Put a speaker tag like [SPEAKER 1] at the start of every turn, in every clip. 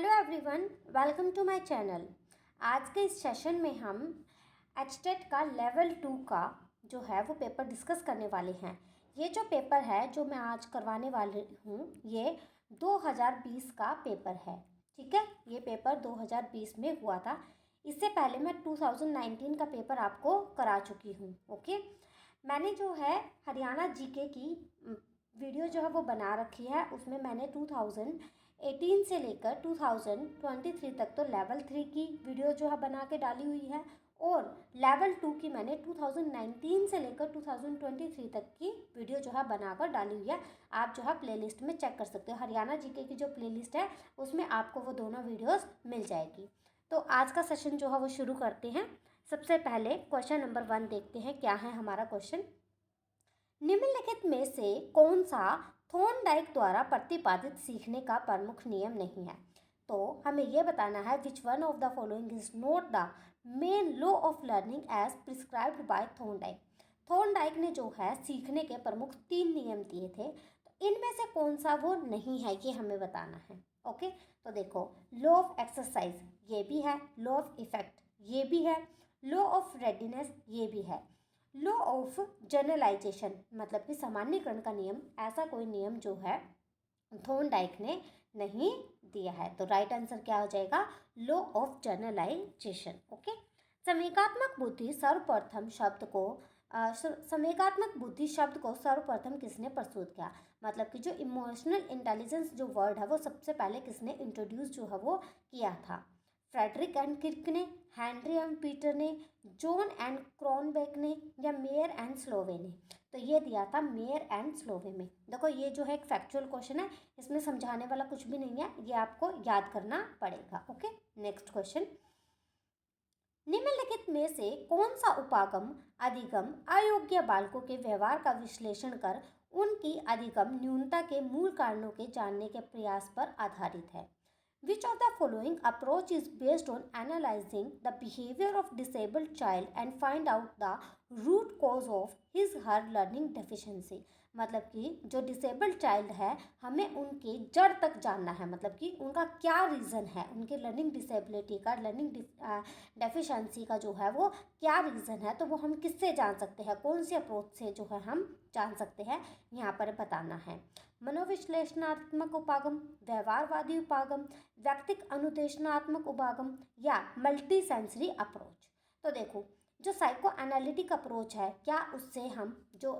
[SPEAKER 1] Hello everyone, welcome to my channel. आज के इस सेशन में हम एचटेट का लेवल 2 का जो है वो पेपर डिस्कस करने वाले हैं। ये जो पेपर है जो मैं आज करवाने वाली हूँ ये 2020 का पेपर है। ठीक है, ये पेपर 2020 में हुआ था। इससे पहले मैं 2019 का पेपर आपको करा चुकी हूँ। ओके, मैंने जो है हरियाणा जीके की वीडियो जो है वो बना रखी है। उसमें मैंने 2018 से लेकर 2023 तक तो लेवल 3 की वीडियो जो है बना के डाली हुई है, और लेवल 2 की मैंने 2019 से लेकर 2023 तक की वीडियो जो है बनाकर डाली हुई है। आप जो है प्लेलिस्ट में चेक कर सकते हो। हरियाणा जीके की जो प्लेलिस्ट है उसमें आपको वो दोनों वीडियोस मिल जाएगी। तो आज का सेशन जो है वो शुरू करते हैं। सबसे पहले क्वेश्चन नंबर 1 देखते हैं क्या है हमारा क्वेश्चन। निम्नलिखित में से कौन सा थॉर्नडाइक द्वारा प्रतिपादित सीखने का प्रमुख नियम नहीं है? तो हमें यह बताना है which one of the following is not the main law of learning as prescribed by Thorndike. Thorndike ने जो है सीखने के प्रमुख 3 नियम दिए थे, तो इनमें से कौन सा वो नहीं है ये हमें बताना है। ओके, तो देखो, लॉ ऑफ एक्सरसाइज ये भी है, लॉ ऑफ इफेक्ट ये भी है, लॉ ऑफ रेडीनेस ये भी है। लॉ ऑफ जनरलाइजेशन मतलब कि सामान्यकरण का नियम, ऐसा कोई नियम जो है थॉर्नडाइक ने नहीं दिया है। तो राइट आंसर क्या हो जाएगा? Law of generalization. ओके, समेकात्मक बुद्धि सर्वप्रथम शब्द को समेकात्मक बुद्धि शब्द को सर्वप्रथम किसने प्रस्तुत किया? मतलब कि जो इमोशनल इंटेलिजेंस जो वर्ड है वो सबसे पहले किसने इंट्रोड्यूस जो है वो किया था? फ्रेडरिक एंड किर्क ने, हेनरी एंड पीटर ने, जॉन एंड क्रॉनबेक ने, या मेयर एंड स्लोवे ने? तो ये दिया था मेयर एंड स्लोवे में। देखो, ये जो है एक फैक्चुअल क्वेश्चन है, इसमें समझाने वाला कुछ भी नहीं है, ये आपको याद करना पड़ेगा। Okay, next question. निम्नलिखित में से कौन सा उपागम अधिगम अयोग्य बालकों के व्यवहार का विश्लेषण कर उनकी अधिगम न्यूनता के मूल कारणों के जानने के प्रयास पर आधारित है? Which of the following approach is based on analyzing the behavior of disabled child and find out the root cause of his her learning deficiency? मतलब कि जो डिसेबल्ड चाइल्ड है हमें उनके जड़ तक जानना है, मतलब कि उनका क्या रीज़न है, उनके लर्निंग डिसेबिलिटी का, लर्निंग डेफिशिएंसी का जो है वो क्या रीज़न है। तो वो हम किससे जान सकते हैं, कौन सी अप्रोच से जो है हम जान सकते हैं, यहाँ पर बताना है। मनोविश्लेषणात्मक उपागम, व्यवहारवादी उपागम, व्यक्तिक अनुदेशनात्मक उपागम, या मल्टी सेंसरी अप्रोच? तो देखो, जो साइको एनालिटिक अप्रोच है, क्या उससे हम जो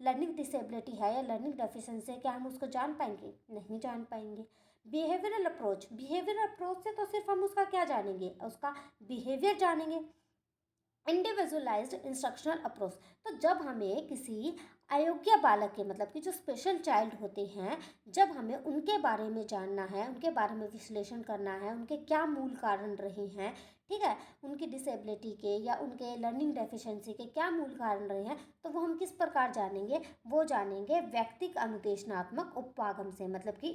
[SPEAKER 1] लर्निंग डिसेबिलिटी है या लर्निंग डेफिशिएंसी है, क्या हम उसको जान पाएंगे? नहीं जान पाएंगे। बिहेवियरल अप्रोच, बिहेवियरल अप्रोच से तो सिर्फ हम उसका क्या जानेंगे, उसका बिहेवियर जानेंगे। इंडिविजुअलाइज्ड इंस्ट्रक्शनल अप्रोच, तो जब हमें किसी अयोग्य बालक के, मतलब कि जो स्पेशल चाइल्ड होते हैं, जब हमें उनके बारे में जानना है, उनके बारे में विश्लेषण करना है, उनके क्या मूल कारण रहे हैं, ठीक है, उनकी डिसेबिलिटी के या उनके लर्निंग डेफिशिएंसी के क्या मूल कारण रहे हैं, तो वो हम किस प्रकार जानेंगे? वो जानेंगे व्यक्तिक अनुदेशनात्मक उपागम से, मतलब कि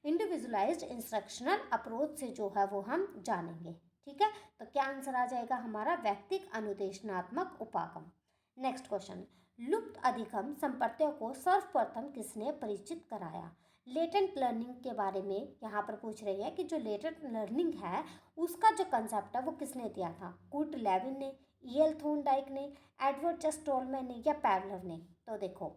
[SPEAKER 1] इंडिविजुअलाइज्ड इंस्ट्रक्शनल अप्रोच से जो है वो हम जानेंगे। ठीक है, तो क्या आंसर आ जाएगा हमारा? व्यक्तिक अनुदेशनात्मक उपागम। Next question. लुप्त अधिगम संप्रत्यय को सर्वप्रथम किसने परिचित कराया? लेटेंट लर्निंग के बारे में यहाँ पर पूछ रही है कि जो लेटेंट लर्निंग है उसका जो कंसेप्ट है वो किसने दिया था? कुर्ट लेविन ने, ईएल थॉर्नडाइक ने, एडवर्ड जस्ट टोलमैन ने, या पैवलव ने? तो देखो,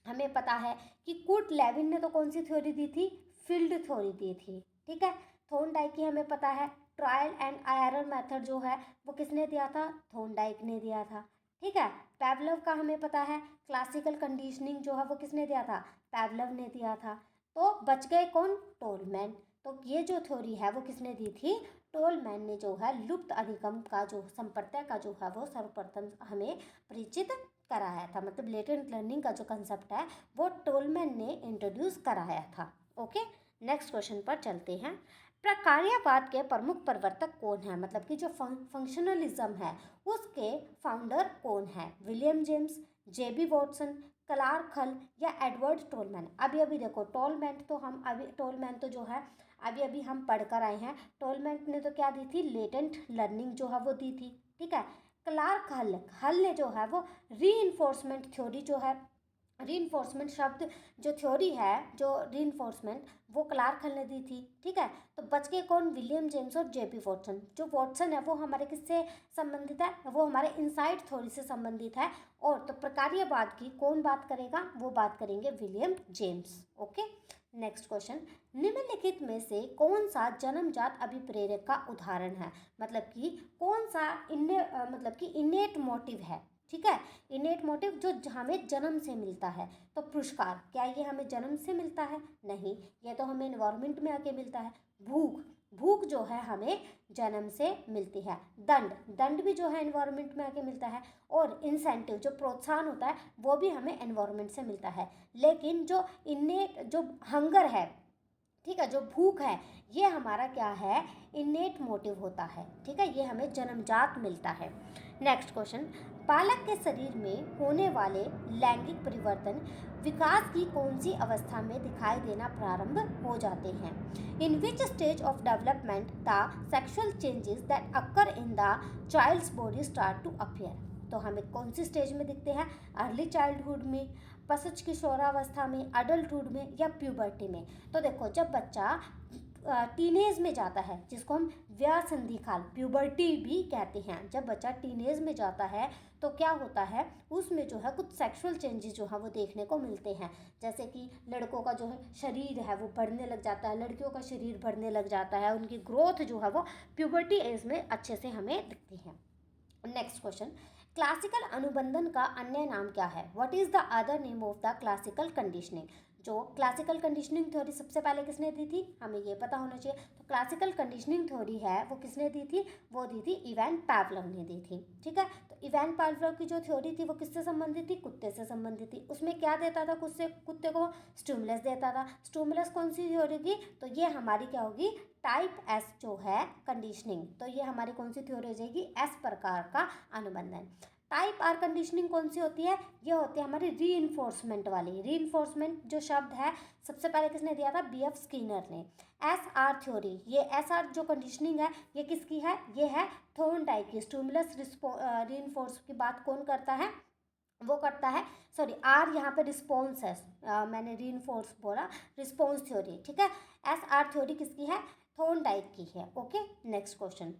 [SPEAKER 1] हमें पता है कि कुर्ट लेविन ने तो कौन सी थ्योरी दी थी? फील्ड थ्योरी दी थी। ठीक है, थॉर्नडाइक की हमें पता है ट्रायल एंड एरर मेथड जो है वो किसने दिया था? थॉर्नडाइक ने दिया था। ठीक है, पैवलव का हमें पता है क्लासिकल कंडीशनिंग जो है वो किसने दिया था? पैवलव ने दिया था। तो बच गए कौन? टोलमैन। तो ये जो थ्योरी है वो किसने दी थी? टोलमैन ने जो है लुप्त अधिगम का जो संप्रत्यय का जो है वो सर्वप्रथम हमें परिचित कराया था। मतलब लेटेंट लर्निंग का जो कंसेप्ट है वो टोलमैन ने इंट्रोड्यूस कराया था। ओके, नेक्स्ट क्वेश्चन पर चलते हैं। प्रकार्यवाद के प्रमुख प्रवर्तक कौन है? मतलब कि जो फंक्शनलिज्म है उसके फाउंडर कौन है? विलियम जेम्स, जेबी वॉटसन, क्लार्क हल, या एडवर्ड टोलमैन? अभी अभी देखो, टोलमैन तो जो है अभी अभी हम पढ़कर आए हैं। टोलमैन ने तो क्या दी थी? लेटेंट लर्निंग जो है वो दी थी। ठीक है, क्लार्क हल ने जो है वो री इन्फोर्समेंट थ्योरी जो है रीइंफोर्समेंट शब्द जो थ्योरी है, जो रीइंफोर्समेंट, वो क्लार्क हल ने दी थी, ठीक है। तो बच के कौन, विलियम जेम्स और जेपी वॉटसन। जो वॉटसन है वो हमारे किससे संबंधित है, वो हमारे इनसाइड थ्योरी से संबंधित है। और तो प्रकार्यवाद की कौन बात करेगा, वो बात करेंगे William James. Okay, next question, निम्नलिखित में से कौन सा जन्मजात अभिप्रेरक का उदाहरण है, मतलब कि कौन सा मतलब कि इनेट मोटिव है, ठीक है। इनेट मोटिव जो हमें जन्म से मिलता है। तो पुरस्कार, क्या ये हमें जन्म से मिलता है, नहीं, ये तो हमें एनवायरनमेंट में आके मिलता है। भूख, भूख जो है हमें जन्म से मिलती है। दंड, दंड भी जो है एनवायरनमेंट में आके मिलता है। और इंसेंटिव, जो प्रोत्साहन होता है, वो भी हमें एनवायरनमेंट से मिलता है। लेकिन जो इनेट, जो हंगर है, ठीक है, जो भूख है, ये हमारा क्या है, इनेट मोटिव होता है, ठीक है, ये हमें जन्मजात मिलता है। नेक्स्ट क्वेश्चन, बालक के शरीर में होने वाले लैंगिक परिवर्तन विकास की कौन सी अवस्था में दिखाई देना प्रारंभ हो जाते हैं। In which stage of development the sexual changes that occur in the child's body start to appear. तो हमें कौन सी स्टेज में दिखते हैं, अर्ली चाइल्डहुड में, पशुच किशोरावस्था में, अडल्टहुड में, या प्यूबर्टी में। तो देखो, जब बच्चा टीनेज में जाता है, जिसको हम व्यासंधि काल, प्यूबर्टी भी कहते हैं, जब बच्चा टीनेज में जाता है तो क्या होता है, उसमें जो है कुछ सेक्सुअल चेंजेस जो है वो देखने को मिलते हैं। जैसे कि लड़कों का जो है शरीर है वो बढ़ने लग जाता है, लड़कियों का शरीर बढ़ने लग जाता है, उनकी ग्रोथ जो है वो प्यूबर्टी एज में अच्छे से हमें दिखती है। नेक्स्ट क्वेश्चन, क्लासिकल अनुबंधन का अन्य नाम क्या है, what is the other name of the classical conditioning. जो क्लासिकल कंडीशनिंग थ्योरी सबसे पहले किसने दी थी, हमें ये पता होना चाहिए। तो क्लासिकल कंडीशनिंग थ्योरी है वो किसने दी थी, वो दी थी इवान पावलोव ने दी थी, ठीक है। तो इवान पावलोव की जो थ्योरी थी वो किससे संबंधित थी, कुत्ते से संबंधित थी। उसमें क्या देता था, कुत्ते को स्टिमुलस देता था। स्टिमुलस कौन सी थ्योरी की, तो ये हमारी क्या होगी, टाइप एस जो है कंडीशनिंग। तो ये हमारी कौन सी थ्योरी हो जाएगी, एस प्रकार का अनुबंधन। टाइप आर कंडीशनिंग कौन सी होती है, ये होती है हमारी रीइंफोर्समेंट वाली। रीइंफोर्समेंट जो शब्द है सबसे पहले किसने दिया था, बी एफ स्किनर ने। एस आर थ्योरी, ये एस आर जो कंडीशनिंग है ये किसकी है, ये है थॉर्नडाइक की। स्टिमुलस रीइंफोर्स की बात कौन करता है, वो करता है, सॉरी आर यहाँ पे रिस्पॉन्स है, मैंने रीइंफोर्स बोला, रिस्पॉन्स थ्योरी, ठीक है। एस आर थ्योरी किसकी है, थॉर्नडाइक की है। ओके, नेक्स्ट क्वेश्चन,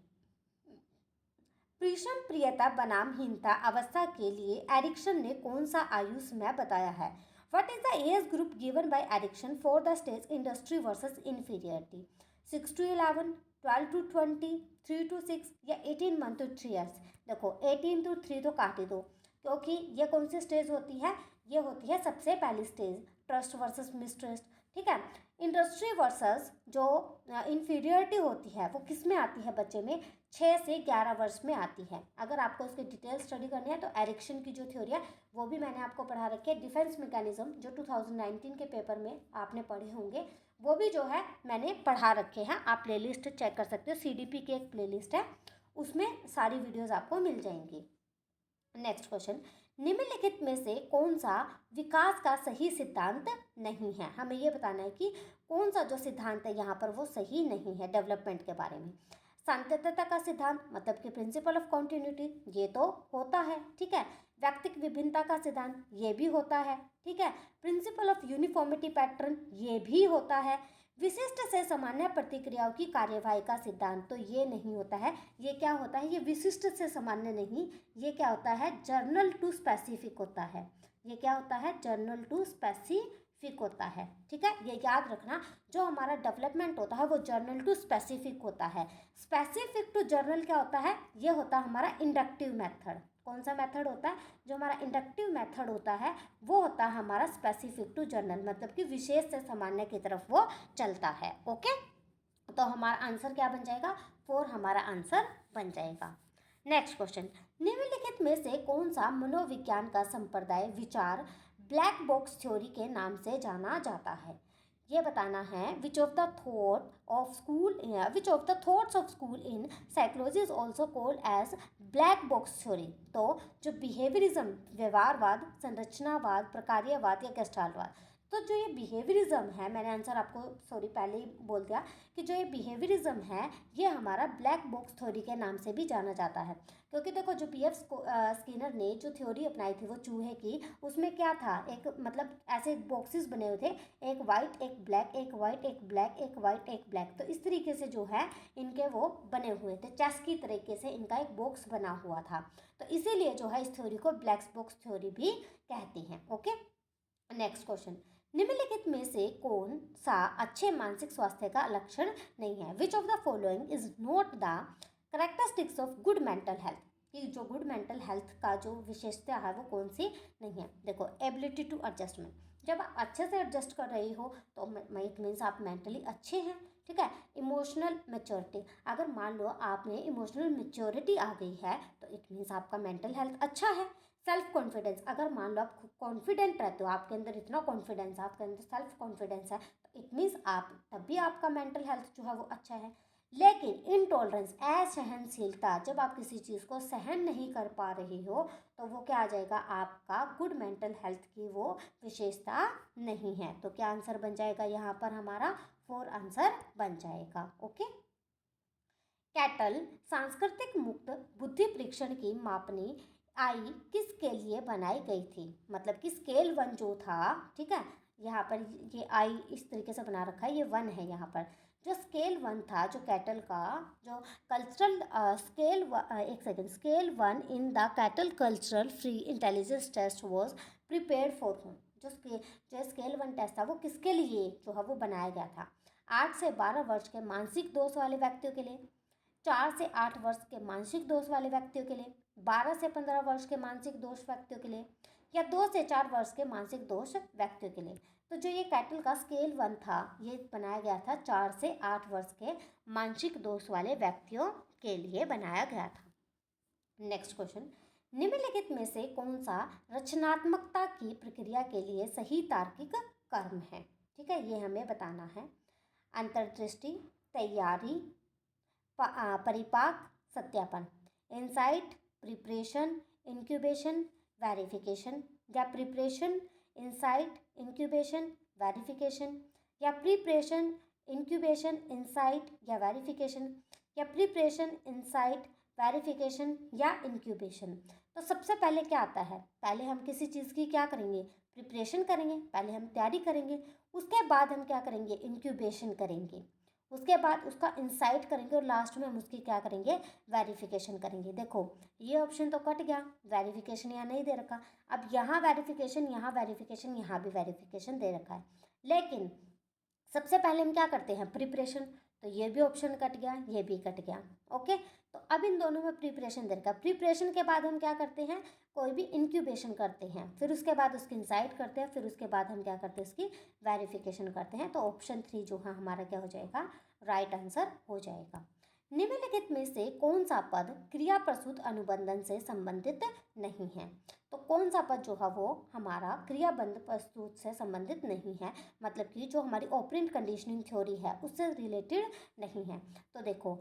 [SPEAKER 1] प्रीषम प्रियता बनामहीनता अवस्था के लिए एरिक्सन ने कौन सा आयु समय बताया है। What is the age group given by Erikson for the stage industry versus inferiority. 6 to 11, 12 to 20, 3 to 6 या 18 month to 3 years। देखो 18 to 3 तो काट ही दो, क्योंकि ये कौन सी स्टेज होती है, ये होती है सबसे पहली स्टेज, ट्रस्ट वर्सेस मिसट्रस्ट, ठीक है। इंडस्ट्री वर्सेस जो इन्फीरियरिटी होती है वो किस में आती है, बच्चे में 6 से 11 वर्ष में आती है। अगर आपको इसकी डिटेल स्टडी करनी है तो एरिक्सन की जो थ्योरी है वो भी मैंने आपको पढ़ा रखी है। डिफेंस मैकेनिज्म जो 2019 के पेपर में आपने पढ़े होंगे, वो भी जो है मैंने पढ़ा रखे हैं, आप प्लेलिस्ट चेक कर सकते हो। सीडीपी की एक प्लेलिस्ट है, उसमें सारी वीडियोस आपको मिल जाएंगी। नेक्स्ट क्वेश्चन, निम्नलिखित में से कौन सा विकास का सही सिद्धांत नहीं है। हमें ये बताना है कि कौन सा जो सिद्धांत है यहाँ पर वो सही नहीं है डेवलपमेंट के बारे में। सांतत्यता का सिद्धांत, मतलब कि प्रिंसिपल ऑफ कॉन्टिन्यूटी, ये तो होता है, ठीक है। व्यक्तिक विभिन्नता का सिद्धांत, ये भी होता है, ठीक है। प्रिंसिपल ऑफ यूनिफॉर्मिटी पैटर्न, ये भी होता है। विशिष्ट से सामान्य प्रतिक्रियाओं की कार्यवाही का सिद्धांत, तो ये नहीं होता है। ये क्या होता है, ये विशिष्ट से सामान्य नहीं, ये क्या होता है, जर्नल टू स्पेसिफिक होता है। ये क्या होता है, जर्नल टू स्पेसिफिक होता है, ठीक है। ये याद रखना, जो हमारा डेवलपमेंट होता है वो जर्नल टू स्पेसिफिक होता है। स्पेसिफिक टू जर्नल क्या होता है, ये होता है हमारा इंडक्टिव मेथड। कौन सा मेथड होता है, जो हमारा इंडक्टिव मेथड होता है वो होता है हमारा स्पेसिफिक टू जर्नल, मतलब कि विशेष से सामान्य की तरफ वो चलता है। ओके, तो हमारा आंसर क्या बन जाएगा, 4 हमारा आंसर बन जाएगा। नेक्स्ट क्वेश्चन, निम्नलिखित में से कौन सा मनोविज्ञान का संप्रदाय विचार ब्लैक बॉक्स थ्योरी के नाम से जाना जाता है। ये बताना है, which of the thoughts of school in psychology is also called as black box theory. तो जो बिहेवियरिज्म, व्यवहारवाद, संरचनावाद, प्रकार्यवाद या गेस्टाल्टवाद, तो जो ये बिहेवियरिज्म है, मैंने आंसर आपको पहले ही बोल दिया कि जो ये बिहेवियरिज्म है ये हमारा ब्लैक बॉक्स थ्योरी के नाम से भी जाना जाता है। क्योंकि देखो जो पीएफ स्किनर ने जो थ्योरी अपनाई थी वो चूहे की, उसमें क्या था, एक मतलब ऐसे बॉक्सेस बने हुए थे, एक वाइट एक ब्लैक, एक वाइट एक ब्लैक, एक वाइट एक ब्लैक। तो इस तरीके से जो है इनके वो बने हुए थे, चेस की तरीके से इनका एक बॉक्स बना हुआ था। तो इसीलिए जो है इस थ्योरी को ब्लैक बॉक्स थ्योरी भी कहती हैं। ओके, नेक्स्ट क्वेश्चन, निम्नलिखित में से कौन सा अच्छे मानसिक स्वास्थ्य का लक्षण नहीं है? Which of the following is not the characteristics of good mental health? कि जो गुड मेंटल हेल्थ का जो विशेषता है वो कौन सी नहीं है? देखो, एबिलिटी टू एडजस्टमेंट, जब आप अच्छे से एडजस्ट कर रही हो तो इट मीन्स आप मेंटली अच्छे हैं, ठीक है। इमोशनल मेच्योरिटी, अगर मान लो आप में इमोशनल मेच्योरिटी आ गई है तो इट मीन्स आपका मेंटल हेल्थ अच्छा है। सेल्फ कॉन्फिडेंस, अगर मान लो आप कॉन्फिडेंट रहते हो, आपके अंदर इतना कॉन्फिडेंस है, आपके अंदर सेल्फ कॉन्फिडेंस है, तो इट मीन्स आप तब भी आपका मेंटल हेल्थ जो है वो अच्छा है। लेकिन इनटॉलरेंस, असहनशीलता, जब आप किसी चीज़ को सहन नहीं कर पा रही हो तो वो क्या आ जाएगा, आपका गुड मेंटल हेल्थ की वो विशेषता नहीं है। तो क्या आंसर बन जाएगा यहाँ पर हमारा? 4 आंसर बन जाएगा। ओके, कैटल सांस्कृतिक मुक्त बुद्धि परीक्षण की मापनी आई किसके लिए बनाई गई थी? मतलब कि स्केल 1 जो था, ठीक है, यहाँ पर ये आई इस तरीके से बना रखा है, ये 1 है यहाँ पर। जो स्केल 1 था, जो कैटल का जो कल्चरल स्केल, एक second, scale 1 in the Cattell cultural free intelligence test was prepared for home? जो स्केल 1 टेस्ट था वो किसके लिए जो है वो बनाया गया था? 8 से 12 वर्ष के मानसिक दोष वाले व्यक्तियों के लिए, 4 से 8 वर्ष के मानसिक दोष वाले व्यक्तियों के लिए, 12 से 15 वर्ष के मानसिक दोष व्यक्तियों के लिए, या 2 से 4 वर्ष के मानसिक दोष व्यक्तियों के लिए। तो जो ये कैटल का स्केल 1 था ये बनाया गया था 4 से 8 वर्ष के मानसिक दोष वाले व्यक्तियों के लिए बनाया गया था। नेक्स्ट क्वेश्चन, निम्नलिखित में से कौन सा रचनात्मकता की प्रक्रिया के लिए सही तार्किक कर्म है? ठीक है, ये हमें बताना है। अंतर्दृष्टि, तैयारी, परिपाक, सत्यापन, इंसाइट, प्रिपरेशन, इंक्यूबेशन, वेरिफिकेशन, या प्रिपरेशन, इंसाइट, इंक्यूबेशन, वेरिफिकेशन, या प्रिपरेशन, इंक्यूबेशन, इंसाइट, या वेरिफिकेशन, या प्रिपरेशन, इंसाइट, वेरिफिकेशन, या इंक्यूबेशन। तो सबसे पहले क्या आता है? पहले हम किसी चीज़ की क्या करेंगे? प्रिपरेशन करेंगे, पहले हम तैयारी करेंगे, उसके बाद हम क्या करेंगे? इंक्यूबेशन करेंगे, उसके बाद उसका इंसाइट करेंगे, और लास्ट में हम उसकी क्या करेंगे? वेरिफिकेशन करेंगे। देखो ये ऑप्शन तो कट गया, वेरिफिकेशन यहाँ नहीं दे रखा। अब यहाँ वेरिफिकेशन, यहाँ वेरिफिकेशन, यहाँ भी वेरिफिकेशन दे रखा है, लेकिन सबसे पहले हम क्या करते हैं? प्रिपरेशन। तो ये भी ऑप्शन कट गया, ये भी कट गया। ओके, तो अब इन दोनों में प्रिपरेशन दे रखा। प्रिपरेशन के बाद हम क्या करते हैं? कोई भी इंक्यूबेशन करते हैं, फिर उसके बाद उसकी इंसाइट करते हैं, फिर उसके बाद हम क्या करते हैं? उसकी वेरिफिकेशन करते हैं। तो ऑप्शन 3 जो है हमारा क्या हो जाएगा? राइट आंसर हो जाएगा। निम्नलिखित में से कौन सा पद क्रिया प्रसूत अनुबंधन से संबंधित नहीं है? तो कौन सा पद जो है वो हमारा क्रियाबंध प्रस्तुत से संबंधित नहीं है, मतलब कि जो हमारी ऑपरेंट कंडीशनिंग थ्योरी है उससे रिलेटेड नहीं है। तो देखो,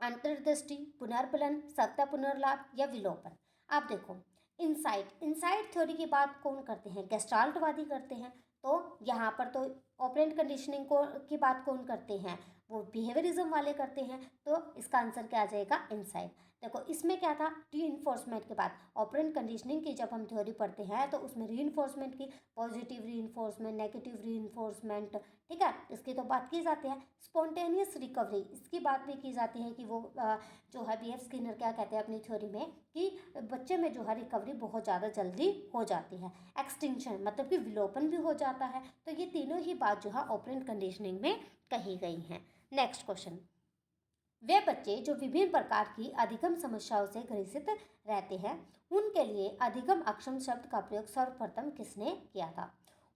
[SPEAKER 1] अंतर्दृष्टि, पुनर्बलन, सत्ता पुनर्लाभ, या विलोपन। आप देखो, इंसाइट थ्योरी की बात कौन करते हैं? गेस्टाल्टवादी करते हैं। तो यहाँ पर तो ऑपरेंट कंडीशनिंग को की बात कौन करते हैं? वो बिहेवियरिज्म वाले करते हैं। तो इसका आंसर क्या आ जाएगा? इंसाइट। देखो इसमें क्या था? रीइंफोर्समेंट के बाद ऑपरेंट कंडीशनिंग की जब हम थ्योरी पढ़ते हैं तो उसमें रीइंफोर्समेंट की, पॉजिटिव रीइंफोर्समेंट, नेगेटिव रीइंफोर्समेंट, ठीक है, इसकी तो बात की जाती है। स्पॉन्टेनियस रिकवरी, इसकी बात भी की जाती है कि वो जो है बीएफ स्किनर क्या कहते हैं अपनी थ्योरी में कि बच्चे में जो है रिकवरी बहुत ज़्यादा जल्दी हो जाती है। एक्सटिंक्शन मतलब कि विलोपन भी हो जाता है। तो ये तीनों ही बात जो है ऑपरेंट कंडीशनिंग में कही गई हैं। नेक्स्ट क्वेश्चन, वे बच्चे जो विभिन्न प्रकार की अधिगम समस्याओं से ग्रसित रहते हैं उनके लिए अधिगम अक्षम शब्द का प्रयोग सर्वप्रथम किसने किया था?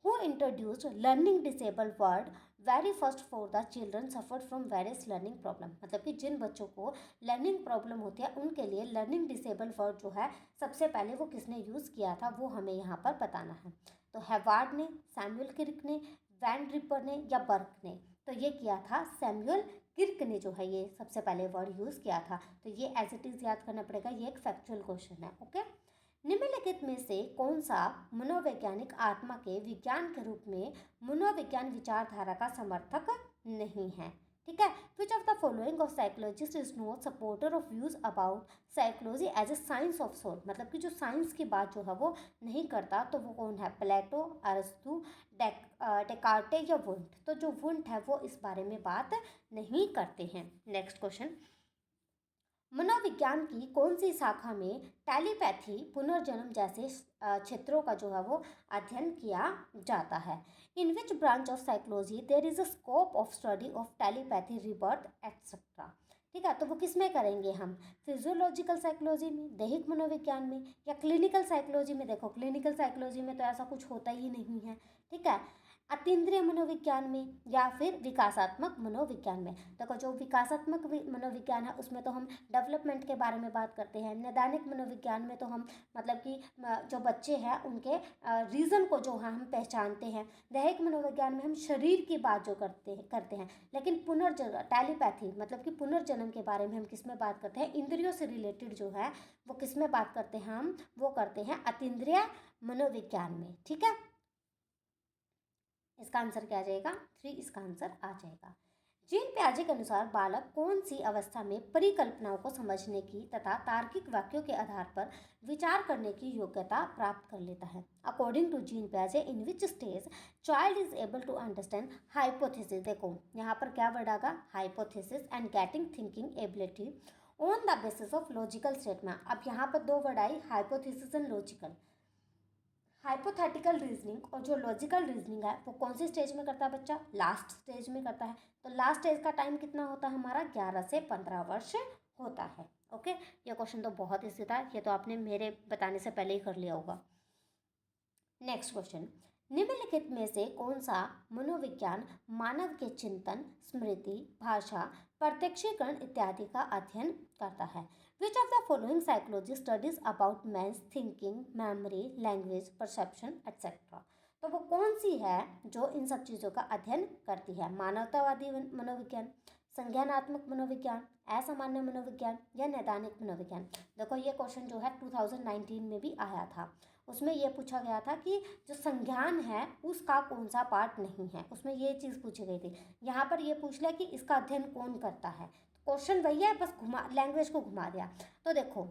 [SPEAKER 1] Who introduced learning disable word very first for the children suffered from various learning problem? मतलब कि जिन बच्चों को लर्निंग प्रॉब्लम होती है उनके लिए लर्निंग डिसेबल वर्ड जो है सबसे पहले वो किसने यूज़ किया था, वो हमें यहाँ पर बताना है। तो हैवार्ड ने, सैमुअल किर्क ने, वैन रिपर ने, या बर्क ने? तो ये किया था सैमुअल किर्क ने जो है ये सबसे पहले वर्ड यूज़ किया था। तो ये एज इट इज़ याद करना पड़ेगा, ये एक फैक्चुअल क्वेश्चन है। ओके, निम्नलिखित में से कौन सा मनोवैज्ञानिक आत्मा के विज्ञान के रूप में मनोविज्ञान विचारधारा का समर्थक नहीं है? ठीक है, which of the following of psychologist is not supporter of views about psychology as a science of soul, मतलब कि जो साइंस की बात जो है वो नहीं करता, तो वो कौन है? प्लेटो, अरस्तु, डेकार्टे या वुंट? तो जो वुंट है वो इस बारे में बात नहीं करते हैं। नेक्स्ट क्वेश्चन, मनोविज्ञान की कौन सी शाखा में टेलीपैथी, पुनर्जन्म जैसे क्षेत्रों का जो है वो अध्ययन किया जाता है? In which branch of psychology there is a scope of study of telepathy, rebirth etcetera? ठीक है, तो वो किस में करेंगे हम? फिजियोलॉजिकल साइकोलॉजी में, दैहिक मनोविज्ञान में, या क्लिनिकल साइकोलॉजी में? देखो क्लिनिकल साइकोलॉजी में तो ऐसा कुछ होता ही नहीं है। ठीक है, अतीन्द्रिय मनोविज्ञान में या फिर विकासात्मक मनोविज्ञान में? देखो जो विकासात्मक मनोविज्ञान है उसमें तो हम डेवलपमेंट के बारे में बात करते हैं। नैदानिक मनोविज्ञान में तो हम मतलब कि जो बच्चे हैं उनके रीज़न को जो है हम पहचानते हैं। दैहिक मनोविज्ञान में हम शरीर की बात जो करते हैं। लेकिन पुनर्जन्म, टेलीपैथी मतलब कि पुनर्जन्म के बारे में हम किस में बात करते हैं? इंद्रियों से रिलेटेड जो है वो किस में बात करते हैं हम? वो करते हैं अतीन्द्रिय मनोविज्ञान में। ठीक है, इसका आंसर क्या आ जाएगा? 3 इसका आंसर आ जाएगा। जीन पियाजे के अनुसार बालक कौन सी अवस्था में परिकल्पनाओं को समझने की तथा तार्किक वाक्यों के आधार पर विचार करने की योग्यता प्राप्त कर लेता है? अकॉर्डिंग टू जीन पियाजे, in which stage child is able to understand hypothesis? देखो यहाँ पर क्या वर्ड आगा? Hypothesis and getting thinking ability on the basis of logical statement. अब यहाँ पर 2 वर्ड आई, hypothesis and logical. Hypothetical reasoning और जो लॉजिकल रीजनिंग है वो कौन सी स्टेज में करता है बच्चा? लास्ट स्टेज में करता है। तो लास्ट स्टेज का टाइम कितना होता है हमारा? 11 से 15 वर्ष होता है। ओके, ये क्वेश्चन तो बहुत ही सीधा है, ये तो आपने मेरे बताने से पहले ही कर लिया होगा। नेक्स्ट क्वेश्चन, निम्नलिखित में से कौन सा मनोविज्ञान मानव के चिंतन, स्मृति, भाषा, प्रत्यक्षीकरण इत्यादि का अध्ययन करता है? Which of the following psychology studies about man's thinking, memory, language, perception etcetera? तो वो कौन सी है जो इन सब चीज़ों का अध्ययन करती है? मानवतावादी मनोविज्ञान, संज्ञानात्मक मनोविज्ञान, असामान्य मनोविज्ञान या नैदानिक मनोविज्ञान? देखो ये क्वेश्चन जो है 2019 में भी आया था। उसमें ये पूछा गया था कि जो संज्ञान है उसका कौन सा पार्ट नहीं है, उसमें ये चीज़ पूछी गई थी। यहाँ पर ये पूछ लिया कि इसका अध्ययन कौन करता है। क्वेश्चन वही है, बस लैंग्वेज को घुमा दिया। तो देखो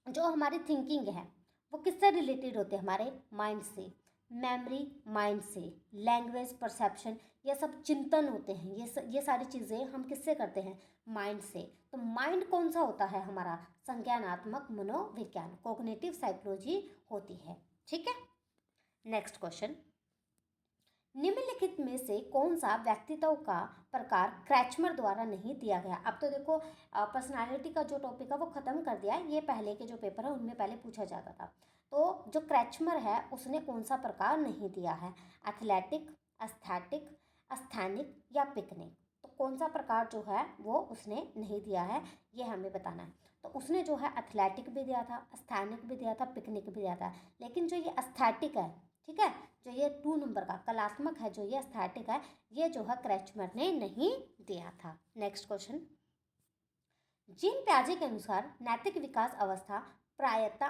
[SPEAKER 1] जो हमारी थिंकिंग है वो किससे रिलेटेड होते हैं? हमारे माइंड से। मेमोरी माइंड से, लैंग्वेज, परसेप्शन, ये सब चिंतन होते हैं। ये सारी चीज़ें हम किससे करते हैं? माइंड से। तो माइंड कौन सा होता है हमारा? संज्ञानात्मक मनोविज्ञान, कोग्निटिव साइकोलॉजी होती है। ठीक है, नेक्स्ट क्वेश्चन, निम्नलिखित में से कौन सा व्यक्तित्व का प्रकार क्रैचमर द्वारा नहीं दिया गया? अब तो देखो पर्सनालिटी का जो टॉपिक है वो खत्म कर दिया है, ये पहले के जो पेपर है उनमें पहले पूछा जाता था। तो जो क्रैचमर है उसने कौन सा प्रकार नहीं दिया है? एथलेटिक, एस्थेटिक, अस्थैनिक या पिकनिक? तो कौन सा प्रकार जो है वो उसने नहीं दिया है, ये हमें बताना है। तो उसने जो है एथलेटिक भी दिया था, अस्थैनिक भी दिया था, पिकनिक भी दिया था। लेकिन जो ये एस्थेटिक है, ठीक है, जो ये 2 नंबर का कलात्मक है, जो ये एस्थेटिक है, ये जो है क्रैचमर ने नहीं दिया था। नेक्स्ट क्वेश्चन, जीन पियाजे के अनुसार नैतिक विकास अवस्था प्रायतः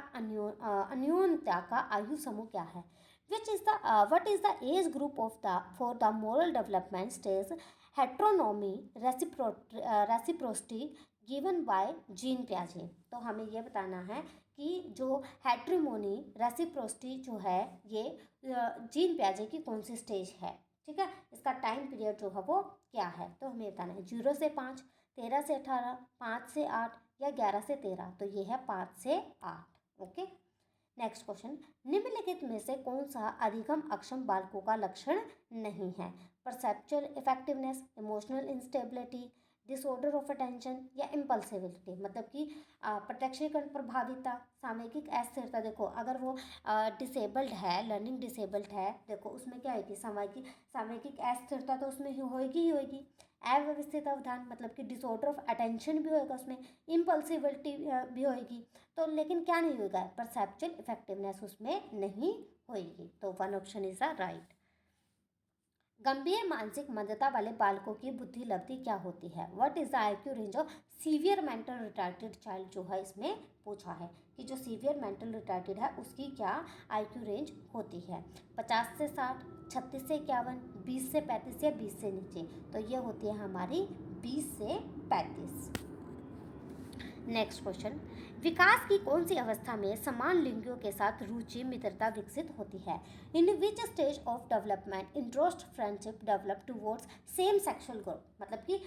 [SPEAKER 1] अन्योन्यता का आयु समूह क्या है? Which is the what is the age group of the for the moral development stage heteronomy, reciprocity given by Jean पियाजे? तो हमें ये बताना है कि जो हेट्रोमोनी, रेसिप्रोसिटी जो है ये जीन पियाजे की कौन सी स्टेज है? ठीक है, इसका टाइम पीरियड जो है वो क्या है? तो हमें बताना है 0 से 5, 13 से 18, 5 से 8 या 11 से 13। तो ये है 5 से 8। ओके, नेक्स्ट क्वेश्चन, निम्नलिखित में से कौन सा अधिगम अक्षम बालकों का लक्षण नहीं है? Perceptual effectiveness, emotional instability, disorder of attention या इम्पल्सिविटी? मतलब कि प्रत्यक्षीकरण प्रभाविता, सामयिक अस्थिरता। देखो अगर वो डिसेबल्ड है, लर्निंग डिसेबल्ड है, देखो उसमें क्या होगी? सामयिक अस्थिरता तो उसमें होएगी ही होएगी। अव्यवस्थित अवधान मतलब कि डिसऑर्डर ऑफ अटेंशन भी होएगा उसमें, इम्पल्सिबिलिटी भी होएगी। तो लेकिन क्या नहीं होगा? परसेप्चुअल इफेक्टिवनेस उसमें नहीं होएगी। तो 1 ऑप्शन इज द राइट। गंभीर मानसिक मंदता वाले बालकों की बुद्धि लब्धि क्या होती है? What is the IQ range of severe mental retarded child, जो है इसमें पूछा है कि जो सीवियर मेंटल रिटार्टेड है उसकी क्या आईक्यू रेंज होती है? 50 से 60, 36 से 51, 20 से 35 या 20 से नीचे? तो ये होती है हमारी 20 से 35। नेक्स्ट क्वेश्चन, विकास की कौन सी अवस्था में समान लिंगियों के साथ रुचि मित्रता विकसित होती है? In which stage of development interest friendship develop towards same sexual group, मतलब कि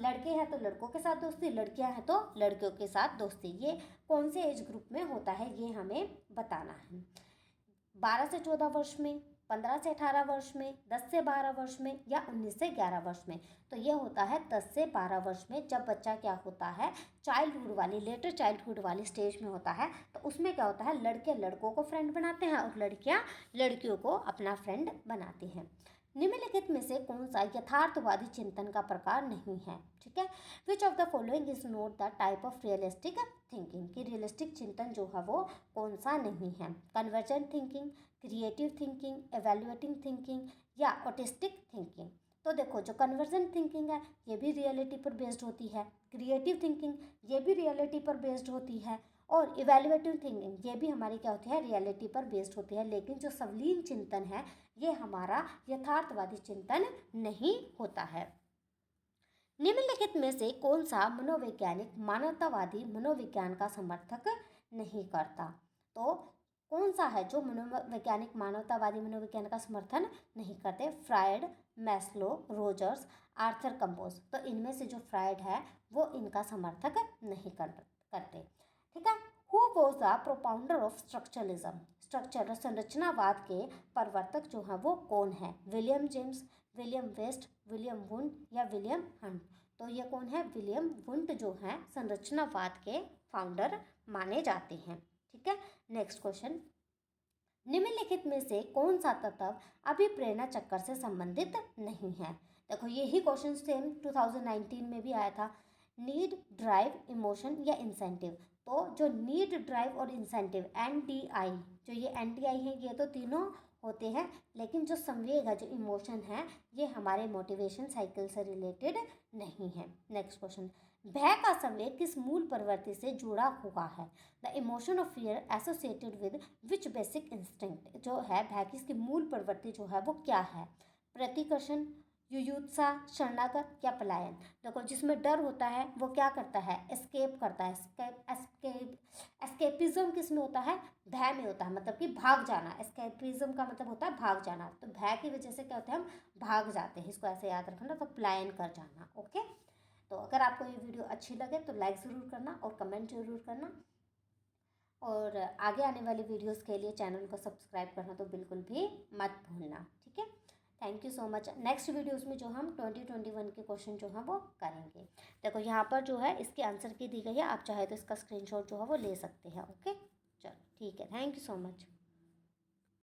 [SPEAKER 1] लड़के हैं तो लड़कों के साथ दोस्ती, लड़कियां हैं तो लड़कियों के साथ दोस्ती, ये कौन से एज ग्रुप में होता है ये हमें बताना है। 12 से 14 वर्ष में, 15 से 18 वर्ष में, 10 से 12 वर्ष में या 19 से 11 वर्ष में? तो ये होता है 10 से 12 वर्ष में, जब बच्चा क्या होता है चाइल्डहुड वाली, लेटर चाइल्डहुड वाली स्टेज में होता है। तो उसमें क्या होता है, लड़के लड़कों को फ्रेंड बनाते हैं और लड़कियां लड़कियों को अपना फ्रेंड बनाती हैं। निम्नलिखित में से कौन सा यथार्थवादी चिंतन का प्रकार नहीं है? ठीक है, which of the following is not the type of realistic thinking, कि रियलिस्टिक चिंतन जो है वो कौन सा नहीं है? Convergent thinking, creative thinking, evaluating thinking या ऑटिस्टिक थिंकिंग? तो देखो, जो कन्वर्जेंट थिंकिंग है ये भी रियलिटी पर बेस्ड होती है, क्रिएटिव थिंकिंग ये भी रियलिटी पर बेस्ड होती है, और इवेल्युएटिव थिंकिंग ये भी हमारी क्या होती है, रियलिटी पर बेस्ड होती है। लेकिन जो सवलीन चिंतन है ये हमारा यथार्थवादी चिंतन नहीं होता है। निम्नलिखित में से कौन सा मनोवैज्ञानिक मानवतावादी मनोविज्ञान का समर्थक नहीं करता? तो कौन सा है जो मनोवैज्ञानिक मानवतावादी मनोविज्ञान का समर्थन नहीं करते? Freud, Maslow, Rogers, Arthur Kamboj. तो इनमें से जो फ्रायड है वो इनका समर्थक नहीं करते। ठीक है, who was the propounder of structuralism, structure संरचनावाद के प्रवर्तक जो है वो कौन है? William James, William West, William Wundt या विलियम हंट? तो ये कौन है? विलियम वुंट जो है संरचनावाद के फाउंडर माने जाते हैं। ठीक है, नेक्स्ट क्वेश्चन, निम्नलिखित में से कौन सा तत्व अभिप्रेरणा चक्कर से संबंधित नहीं है? देखो, यही क्वेश्चन सेम 2019 में भी आया था। नीड, ड्राइव, इमोशन या इंसेंटिव? तो जो नीड, ड्राइव और इंसेंटिव, एनडीआई, जो ये एनडीआई है ये तो तीनों होते हैं, लेकिन जो संवेग है, जो इमोशन है, ये हमारे मोटिवेशन साइकिल से रिलेटेड नहीं है। नेक्स्ट क्वेश्चन, भय का संवेग किस मूल प्रवृत्ति से जुड़ा हुआ है? The emotion of fear associated with which basic instinct, जो है भय की इसकी मूल प्रवृत्ति जो है वो क्या है? प्रतिकर्षण, युयुत्सा, शरणागत या पलायन? देखो, जिसमें डर होता है वो क्या करता है? एस्केप करता है। एस्केपिज्म किस में होता है? भय में होता है, मतलब कि भाग जाना। एस्केपिज्म का मतलब होता है भाग जाना। तो भय की वजह से क्या होता है, हम भाग जाते हैं, इसको ऐसे याद रखना। तो पलायन कर जाना। ओके, तो अगर आपको ये वीडियो अच्छी लगे तो लाइक ज़रूर करना और कमेंट ज़रूर करना, और आगे आने वाली वीडियोस के लिए चैनल को सब्सक्राइब करना तो बिल्कुल भी मत भूलना। ठीक है, thank you so much. Next videos में जो हम 2021 के क्वेश्चन जो हैं वो करेंगे। देखो, यहाँ पर जो है इसके आंसर की दी गई है, आप चाहे तो इसका स्क्रीनशॉट जो है वो ले सकते हैं। ओके, चलो ठीक है, थैंक यू सो मच।